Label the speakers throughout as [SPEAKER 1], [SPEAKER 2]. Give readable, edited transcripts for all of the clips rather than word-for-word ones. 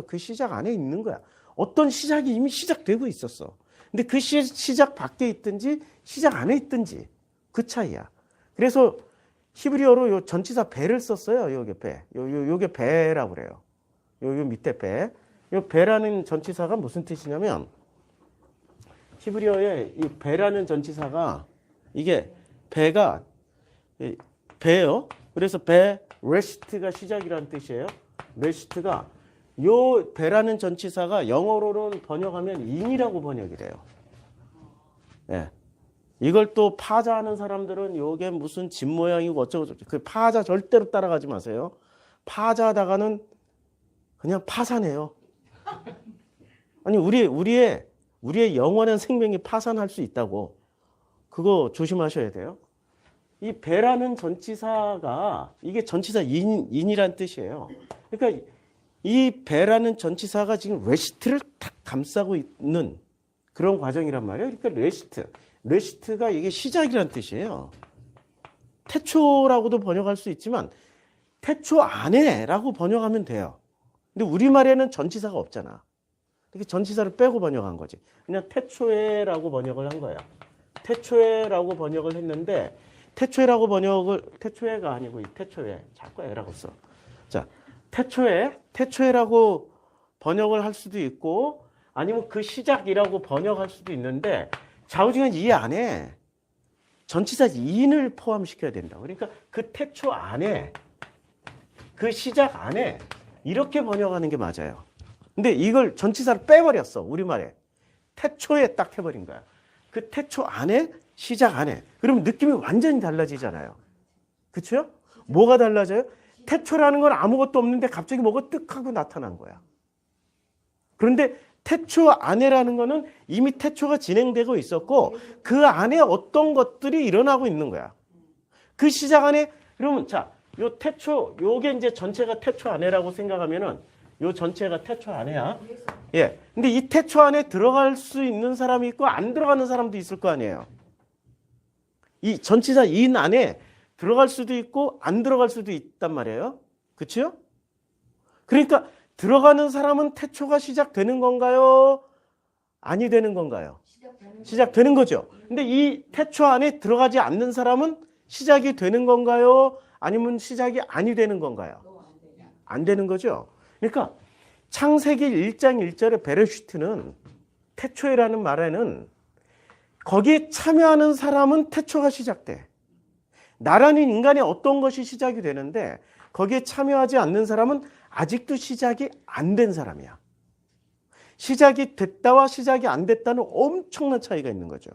[SPEAKER 1] 그 시작 안에 있는 거야. 어떤 시작이 이미 시작되고 있었어. 근데 그 시작 밖에 있든지 시작 안에 있든지 그 차이야. 그래서 히브리어로 요 전치사 배를 썼어요. 요게 배. 요게 배라고 그래요. 요 밑에 배. 요 배라는 전치사가 무슨 뜻이냐면 히브리어에 이 배라는 전치사가 이게 배가 배요. 그래서 배 레시트가 시작이라는 뜻이에요. 레시트가 요 배라는 전치사가 영어로는 번역하면 인이라고 번역이 돼요. 네. 이걸 또 파자하는 사람들은 요게 무슨 집 모양이고 어쩌고저쩌고 그 파자 절대로 따라가지 마세요. 파자하다가는 그냥 파산해요. 아니 우리의 영원한 생명이 파산할 수 있다고. 그거 조심하셔야 돼요. 이 배라는 전치사가 이게 전치사 인이란 뜻이에요. 그러니까 이 배라는 전치사가 지금 레시트를 탁 감싸고 있는 그런 과정이란 말이에요. 그러니까 레시트가 이게 시작이란 뜻이에요. 태초라고도 번역할 수 있지만 태초 안에라고 번역하면 돼요. 근데 우리말에는 전치사가 없잖아. 이렇게 전치사를 빼고 번역한 거지. 그냥 태초에라고 번역을 한 거야. 태초에라고 번역을 했는데 태초에가 아니고 이 태초에 자꾸 애라고 써. 자, 태초에라고 번역을 할 수도 있고 아니면 그 시작이라고 번역할 수도 있는데 좌우지간 이 안에 전치사 인을 포함시켜야 된다. 그러니까 그 태초 안에 그 시작 안에 이렇게 번역하는 게 맞아요. 근데 이걸 전치사를 빼버렸어. 우리말에. 태초에 딱 해버린 거야. 그 태초 안에 시작 안에. 그러면 느낌이 완전히 달라지잖아요. 그렇죠? 뭐가 달라져요? 태초라는 건 아무것도 없는데 갑자기 뭐가 뜩 하고 나타난 거야. 그런데 태초 안에라는 거는 이미 태초가 진행되고 있었고 그 안에 어떤 것들이 일어나고 있는 거야. 그 시작 안에 그러면 자, 요 태초 요게 이제 전체가 태초 안에라고 생각하면은 요 전체가 태초 안에야. 예. 근데 이 태초 안에 들어갈 수 있는 사람이 있고 안 들어가는 사람도 있을 거 아니에요. 이 전치사 인 안에 들어갈 수도 있고 안 들어갈 수도 있단 말이에요. 그렇죠? 그러니까 들어가는 사람은 태초가 시작되는 건가요? 아니 되는 건가요? 시작되는 거죠. 근데 이 태초 안에 들어가지 않는 사람은 시작이 되는 건가요? 아니면 시작이 아니 되는 건가요? 안 되는 거죠. 그러니까 창세기 1장 1절의 베레시트는 태초에라는 말에는 거기에 참여하는 사람은 태초가 시작돼. 나라는 인간의 어떤 것이 시작이 되는데 거기에 참여하지 않는 사람은 아직도 시작이 안 된 사람이야. 시작이 됐다와 시작이 안 됐다는 엄청난 차이가 있는 거죠.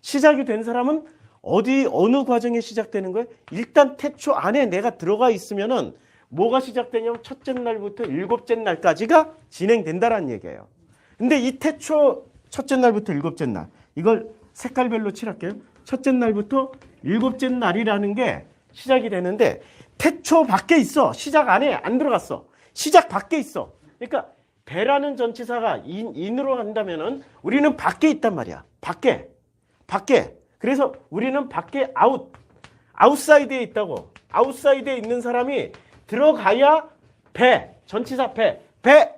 [SPEAKER 1] 시작이 된 사람은 어느 과정에 시작되는 거예요? 일단 태초 안에 내가 들어가 있으면은 뭐가 시작되냐면 첫째 날부터 일곱째 날까지가 진행된다라는 얘기예요. 근데 이 태초 첫째 날부터 일곱째 날 이걸 색깔별로 칠할게요. 첫째 날부터 일곱째 날이라는 게 시작이 되는데 태초 밖에 있어. 시작 안에 안 들어갔어. 시작 밖에 있어. 그러니까 배라는 전치사가 인으로 한다면은 우리는 밖에 있단 말이야. 밖에. 그래서 우리는 밖에 아웃사이드에 있다고. 아웃사이드에 있는 사람이 들어가야 전치사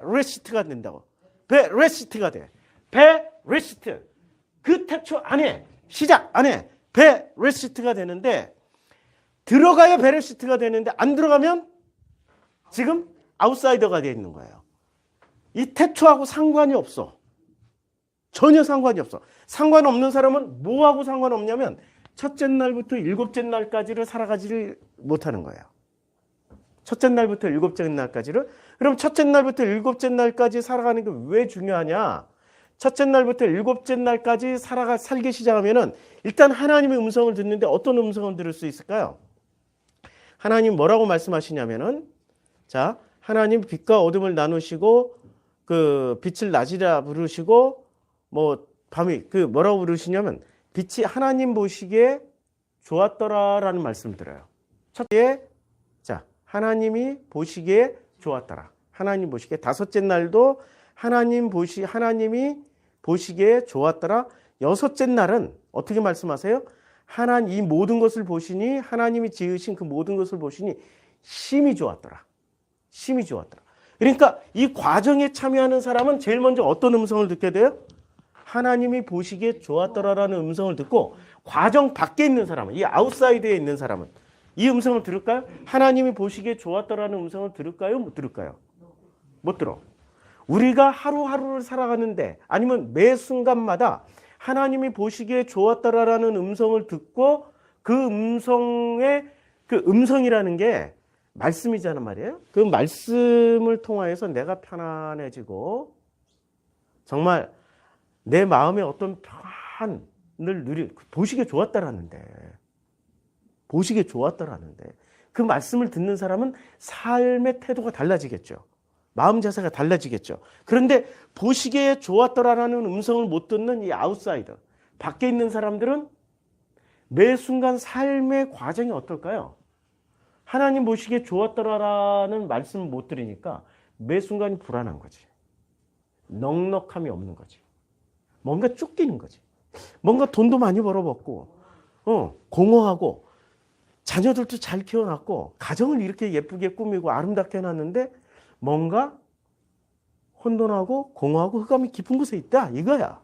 [SPEAKER 1] 레시트가 된다고. 레시트가 돼. 레시트. 그 태초 안에, 시작 안에 레시트가 되는데 들어가야 베레시트가 되는데 안 들어가면 지금 아웃사이더가 되어 있는 거예요. 이 태초하고 상관이 없어. 전혀 상관이 없어. 상관없는 사람은 뭐하고 상관없냐면 첫째 날부터 일곱째 날까지를 살아가지를 못하는 거예요. 첫째 날부터 일곱째 날까지를. 그럼 첫째 날부터 일곱째 날까지 살아가는 게 왜 중요하냐? 첫째 날부터 일곱째 날까지 살기 시작하면은 일단 하나님의 음성을 듣는데 어떤 음성을 들을 수 있을까요? 하나님 뭐라고 말씀하시냐면은 자, 하나님 빛과 어둠을 나누시고 그 빛을 낮이라 부르시고 뭐 밤이 그 뭐라고 부르시냐면 빛이 하나님 보시기에 좋았더라라는 말씀을 들어요. 첫째, 자, 하나님이 보시기에 좋았더라. 하나님 보시기에 다섯째 날도 하나님이 보시기에 좋았더라. 여섯째 날은 어떻게 말씀하세요? 이 모든 것을 보시니 하나님이 지으신 그 모든 것을 보시니 심히 좋았더라. 심히 좋았더라. 그러니까 이 과정에 참여하는 사람은 제일 먼저 어떤 음성을 듣게 돼요? 하나님이 보시기에 좋았더라라는 음성을 듣고, 과정 밖에 있는 사람은, 이 아웃사이드에 있는 사람은 이 음성을 들을까요? 하나님이 보시기에 좋았더라는 음성을 들을까요? 못 들을까요? 못 들어. 우리가 하루하루를 살아가는데, 아니면 매 순간마다 하나님이 보시기에 좋았더라라는 음성을 듣고, 그 음성의 그 음성이라는 게 말씀이잖아 말이에요. 그 말씀을 통하여서 내가 편안해지고 정말 내 마음에 어떤 평안을 보시기에 좋았다라는데, 보시기에 좋았다라는데, 그 말씀을 듣는 사람은 삶의 태도가 달라지겠죠. 마음 자세가 달라지겠죠. 그런데 보시기에 좋았더라라는 음성을 못 듣는 이 아웃사이더, 밖에 있는 사람들은 매 순간 삶의 과정이 어떨까요? 하나님 보시기에 좋았더라라는 말씀을 못 들으니까 매 순간이 불안한 거지. 넉넉함이 없는 거지. 뭔가 쫓기는 거지. 뭔가 돈도 많이 벌어먹고, 공허하고, 자녀들도 잘 키워놨고, 가정을 이렇게 예쁘게 꾸미고 아름답게 해놨는데 뭔가 혼돈하고 공허하고 흑암이 깊은 곳에 있다, 이거야.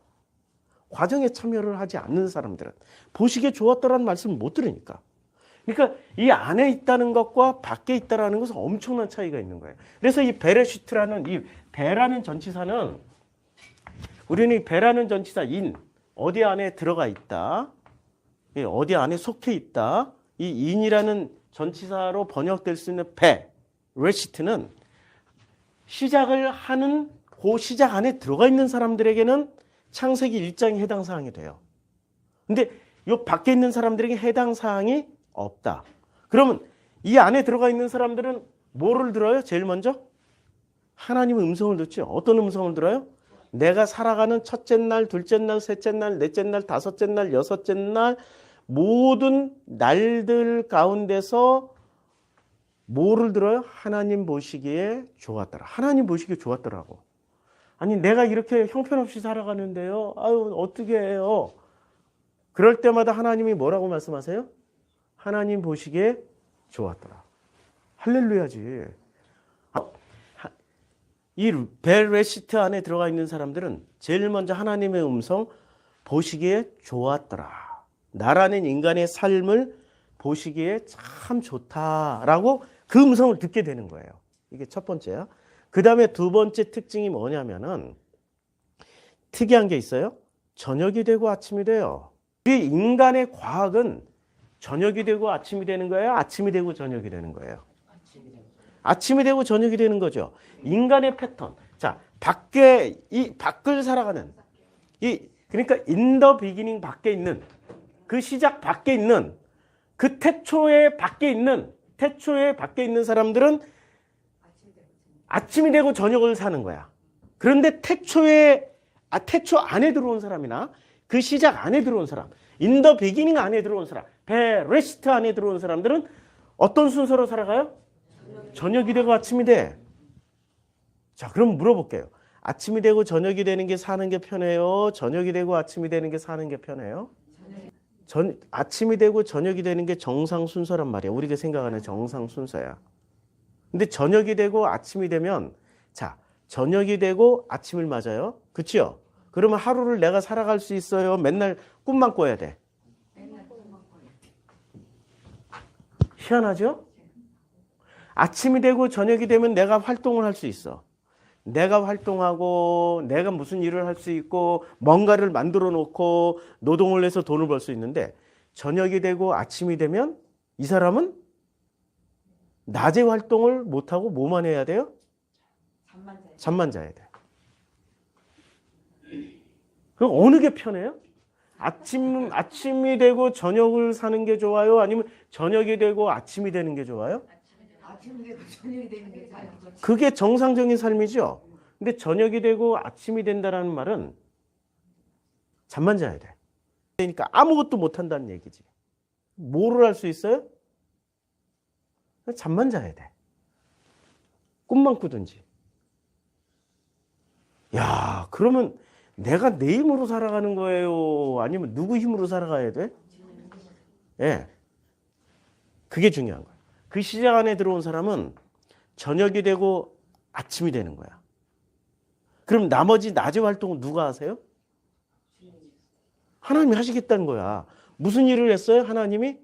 [SPEAKER 1] 과정에 참여를 하지 않는 사람들은 보시기에 좋았더라는 말씀을 못 들으니까. 그러니까 이 안에 있다는 것과 밖에 있다는 것은 엄청난 차이가 있는 거예요. 그래서 이 베레시트라는, 이 배라는 전치사는, 우리는 이 배라는 전치사 인, 어디 안에 들어가 있다, 어디 안에 속해 있다, 이 인이라는 전치사로 번역될 수 있는 배, 레시트는 시작을 하는 그 시작 안에 들어가 있는 사람들에게는 창세기 1장이 해당 사항이 돼요. 근데 이 밖에 있는 사람들에게 해당 사항이 없다. 그러면 이 안에 들어가 있는 사람들은 뭐를 들어요? 제일 먼저 하나님의 음성을 듣죠. 어떤 음성을 들어요? 내가 살아가는 첫째 날, 둘째 날, 셋째 날, 넷째 날, 다섯째 날, 여섯째 날, 모든 날들 가운데서 뭐를 들어요? 하나님 보시기에 좋았더라. 하나님 보시기에 좋았더라고. 아니, 내가 이렇게 형편없이 살아가는데요, 아유, 어떻게 해요? 그럴 때마다 하나님이 뭐라고 말씀하세요? 하나님 보시기에 좋았더라. 할렐루야지. 이 벨레시트 안에 들어가 있는 사람들은 제일 먼저 하나님의 음성 보시기에 좋았더라. 나라는 인간의 삶을 보시기에 참 좋다라고 그 음성을 듣게 되는 거예요. 이게 첫 번째야. 그 다음에 두 번째 특징이 뭐냐면은, 특이한 게 있어요. 저녁이 되고 아침이 돼요. 우리 인간의 과학은 저녁이 되고 아침이 되는 거예요? 아침이 되고 저녁이 되는 거예요? 아침이 되고 저녁이 되는 거죠. 인간의 패턴. 자, 밖을 살아가는, 그러니까 in the beginning 밖에 있는, 그 시작 밖에 있는, 그 태초에 밖에 있는 사람들은 아침이 되고 저녁을 사는 거야. 그런데 태초 안에 들어온 사람이나 그 시작 안에 들어온 사람, in the beginning 안에 들어온 사람, 베레시트 안에 들어온 사람들은 어떤 순서로 살아가요? 저녁이 되고 아침이 돼. 자, 그럼 물어볼게요. 아침이 되고 저녁이 되는 게 사는 게 편해요? 저녁이 되고 아침이 되는 게 사는 게 편해요? 아침이 되고 저녁이 되는 게 정상 순서란 말이야. 우리가 생각하는 정상 순서야. 근데 저녁이 되고 아침이 되면, 자, 저녁이 되고 아침을 맞아요. 그치요? 그러면 하루를 내가 살아갈 수 있어요? 맨날 꿈만 꿔야 돼? 희한하죠? 아침이 되고 저녁이 되면 내가 활동을 할 수 있어. 내가 활동하고 내가 무슨 일을 할 수 있고 뭔가를 만들어 놓고 노동을 해서 돈을 벌 수 있는데, 저녁이 되고 아침이 되면 이 사람은 낮에 활동을 못하고 뭐만 해야 돼요? 잠만 자야 돼. 그럼 어느 게 편해요? 아침이 되고 저녁을 사는 게 좋아요? 아니면 저녁이 되고 아침이 되는 게 좋아요?
[SPEAKER 2] 아침이 되고 저녁이 되는 게 잘.
[SPEAKER 1] 그게 정상적인 삶이죠. 근데 저녁이 되고 아침이 된다는 말은 잠만 자야 돼. 그러니까 아무것도 못 한다는 얘기지. 뭐를 할 수 있어요? 잠만 자야 돼. 꿈만 꾸든지. 야, 그러면 내가 내 힘으로 살아가는 거예요? 아니면 누구 힘으로 살아가야 돼? 예. 네. 그게 중요한 거예요. 그 시작 안에 들어온 사람은 저녁이 되고 아침이 되는 거야. 그럼 나머지 낮의 활동은 누가 하세요? 하나님이 하시겠다는 거야. 무슨 일을 했어요? 하나님이?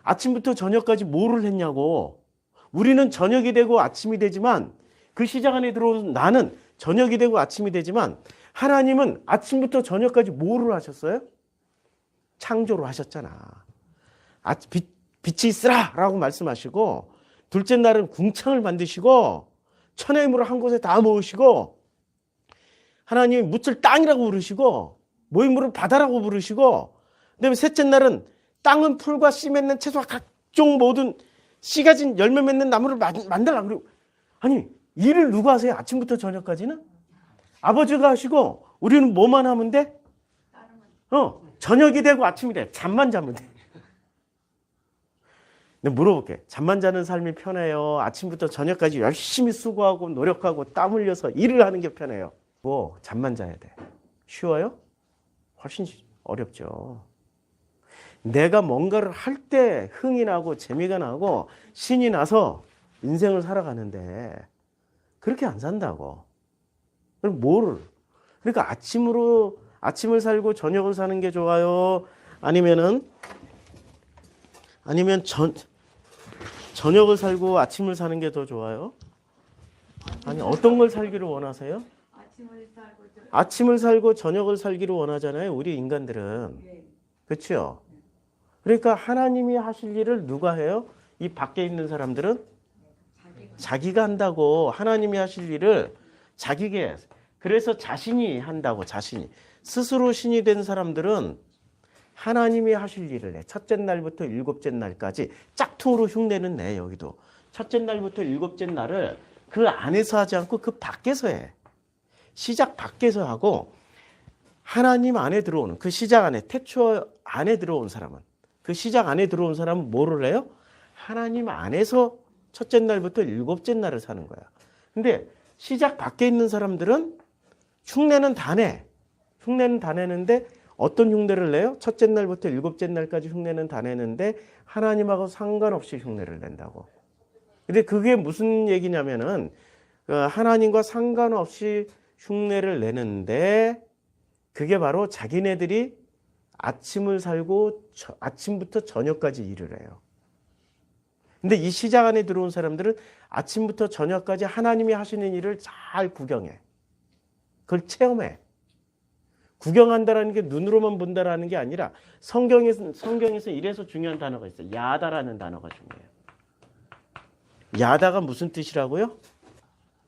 [SPEAKER 1] 아침부터 저녁까지 뭐를 했냐고. 우리는 저녁이 되고 아침이 되지만 그 시작 안에 들어온 나는 저녁이 되고 아침이 되지만 하나님은 아침부터 저녁까지 뭐를 하셨어요? 창조를 하셨잖아. 빛이 있으라 라고 말씀하시고 둘째 날은 궁창을 만드시고 천의 물을 한 곳에 다 모으시고 하나님이 묻을 땅이라고 부르시고 모임물을 바다라고 부르시고 그다음에 셋째 날은 땅은 풀과 씨 맺는 채소와 각종 모든 씨 가진 열매 맺는 나무를 만들라. 그리고 아니 일을 누가 하세요? 아침부터 저녁까지는? 아버지가 하시고 우리는 뭐만 하면 돼? 저녁이 되고 아침이 돼. 잠만 자면 돼. 근데 물어볼게. 잠만 자는 삶이 편해요? 아침부터 저녁까지 열심히 수고하고 노력하고 땀 흘려서 일을 하는 게 편해요? 뭐 잠만 자야 돼. 쉬워요? 훨씬 어렵죠. 내가 뭔가를 할 때 흥이 나고 재미가 나고 신이 나서 인생을 살아가는데 그렇게 안 산다고. 그럼 뭐를? 그러니까 아침을 살고 저녁을 사는 게 좋아요? 아니면 저녁을 살고 아침을 사는 게 더 좋아요? 아니 어떤 걸 살기를 원하세요? 아침을 살고 저녁을 살기를 원하잖아요. 우리 인간들은. 그렇죠? 그러니까 하나님이 하실 일을 누가 해요? 이 밖에 있는 사람들은 자기가 한다고. 하나님이 하실 일을 자기가 해요. 그래서 자신이 한다고. 자신이. 스스로 신이 된 사람들은 하나님이 하실 일을 해. 첫째 날부터 일곱째 날까지 짝퉁으로 흉내는 내. 여기도. 첫째 날부터 일곱째 날을 그 안에서 하지 않고 그 밖에서 해. 시작 밖에서 하고 하나님 안에 들어오는 그 시작 안에 태초 안에 들어온 사람은 그 시작 안에 들어온 사람은 뭐를 해요? 하나님 안에서 첫째 날부터 일곱째 날을 사는 거야. 근데 시작 밖에 있는 사람들은 흉내는 다 내. 흉내는 다 내는데 어떤 흉내를 내요? 첫째 날부터 일곱째 날까지 흉내는 다 내는데 하나님하고 상관없이 흉내를 낸다고. 근데 그게 무슨 얘기냐면은 하나님과 상관없이 흉내를 내는데 그게 바로 자기네들이 아침을 살고 아침부터 저녁까지 일을 해요. 근데 이 시작 안에 들어온 사람들은 아침부터 저녁까지 하나님이 하시는 일을 잘 구경해. 그걸 체험해. 구경한다라는 게 눈으로만 본다라는 게 아니라 성경에서 이래서 중요한 단어가 있어요. 야다라는 단어가 중요해요. 야다가 무슨 뜻이라고요?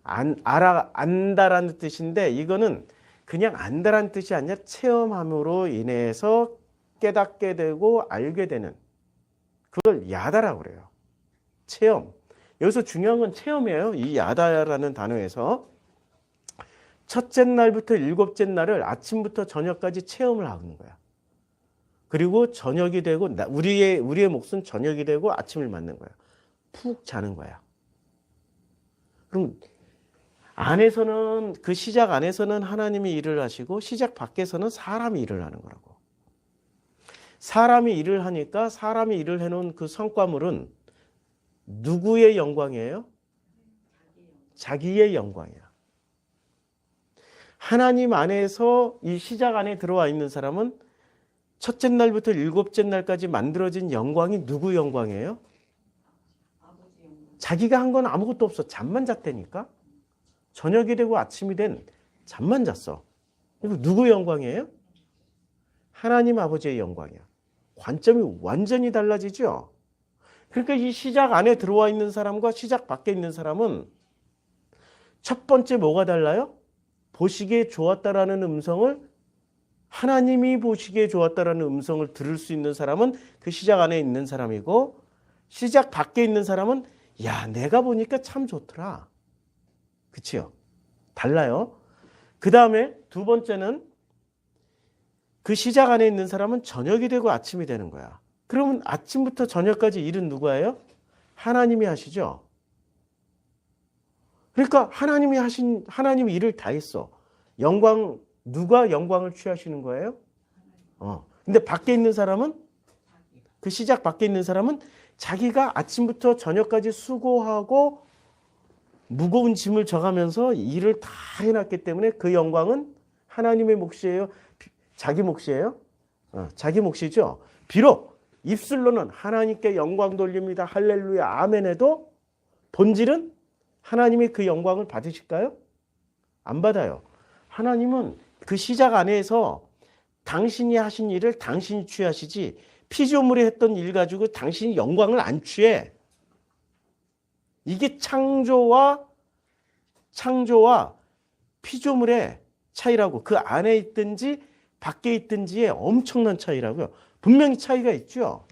[SPEAKER 1] 안다라는 뜻인데 이거는 그냥 안다라는 뜻이 아니라 체험함으로 인해서 깨닫게 되고 알게 되는 그걸 야다라고 그래요. 체험. 여기서 중요한 건 체험이에요. 이 야다라는 단어에서 첫째 날부터 일곱째 날을 아침부터 저녁까지 체험을 하는 거야. 그리고 저녁이 되고 우리의 몫은 저녁이 되고 아침을 맞는 거야. 푹 자는 거야. 그럼 안에서는 그 시작 안에서는 하나님이 일을 하시고 시작 밖에서는 사람이 일을 하는 거라고. 사람이 일을 하니까 사람이 일을 해놓은 그 성과물은 누구의 영광이에요? 자기의 영광이야. 하나님 안에서 이 시작 안에 들어와 있는 사람은 첫째 날부터 일곱째 날까지 만들어진 영광이 누구 영광이에요? 자기가 한 건 아무것도 없어. 잠만 잤다니까. 저녁이 되고 아침이 된 잠만 잤어. 이거 누구 영광이에요? 하나님 아버지의 영광이야. 관점이 완전히 달라지죠. 그러니까 이 시작 안에 들어와 있는 사람과 시작 밖에 있는 사람은 첫 번째 뭐가 달라요? 보시기에 좋았다라는 음성을 하나님이 보시기에 좋았다라는 음성을 들을 수 있는 사람은 그 시작 안에 있는 사람이고 시작 밖에 있는 사람은 야 내가 보니까 참 좋더라. 그치요? 달라요. 그 다음에 두 번째는 그 시작 안에 있는 사람은 저녁이 되고 아침이 되는 거야. 그러면 아침부터 저녁까지 일은 누가 해요? 하나님이 하시죠. 그러니까 하나님이 일을 다 했어. 누가 영광을 취하시는 거예요? 근데 밖에 있는 사람은 그 시작 밖에 있는 사람은 자기가 아침부터 저녁까지 수고하고 무거운 짐을 져가면서 일을 다 해놨기 때문에 그 영광은 하나님의 몫이에요? 자기 몫이에요? 자기 몫이죠. 비록 입술로는 하나님께 영광 돌립니다. 할렐루야 아멘 해도 본질은 하나님이 그 영광을 받으실까요? 안 받아요. 하나님은 그 시작 안에서 당신이 하신 일을 당신이 취하시지 피조물이 했던 일 가지고 당신이 영광을 안 취해. 이게 창조와 피조물의 차이라고. 그 안에 있든지 밖에 있든지의 엄청난 차이라고요. 분명히 차이가 있죠.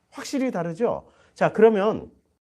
[SPEAKER 1] 확실히 다르죠. 자, 그러면